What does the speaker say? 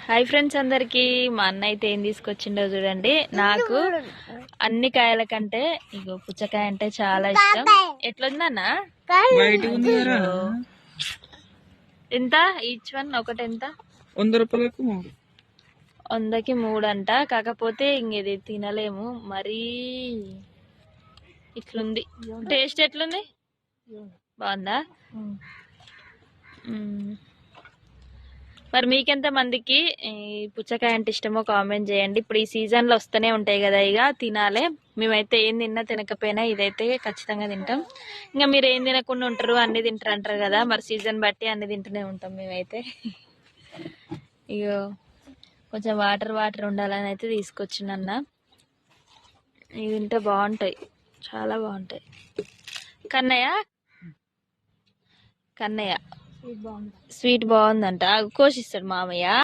Hi friends అందరికి, మా అన్న అయితే ఏం తీసుకొచ్చిండో చూడండి. నాకు అన్ని కాయల కంటే ఇగో పుచ్చకాయ అంటే చాలా ఇష్టం. ఎట్లుందన్న? ఎంత ఈచ్ వన్? ఒకటి ఎంత? 100 రూపాయలకు 100కి 3 అంట. కాకపోతే ఇంకేది తినలేము, మరీ ఇట్లుంది. టేస్ట్ ఎట్లుంది? బాగుందా? మరి మీకెంత మందికి ఈ పుచ్చకాయ అంటే ఇష్టమో కామెంట్ చేయండి. ఇప్పుడు ఈ సీజన్లో వస్తూనే ఉంటాయి కదా, ఇక తినాలే. మేమైతే ఏం తిన్నా తినకపోయినా ఇదైతే ఖచ్చితంగా తింటాం. ఇంకా మీరు ఏం తినకుండా ఉంటారు, అన్ని తింటారు అంటారు కదా, మరి సీజన్ బట్టి అన్ని తింటూనే ఉంటాం మేమైతే. ఇగో కొంచెం వాటర్ వాటర్ ఉండాలని అయితే తీసుకొచ్చినన్న. ఇవి తింటే బాగుంటాయి, చాలా బాగుంటాయి. కన్నయ్య కన్నయ్య స్వీట్ బాగుందంట, కోసిస్తాడు మామయ్య.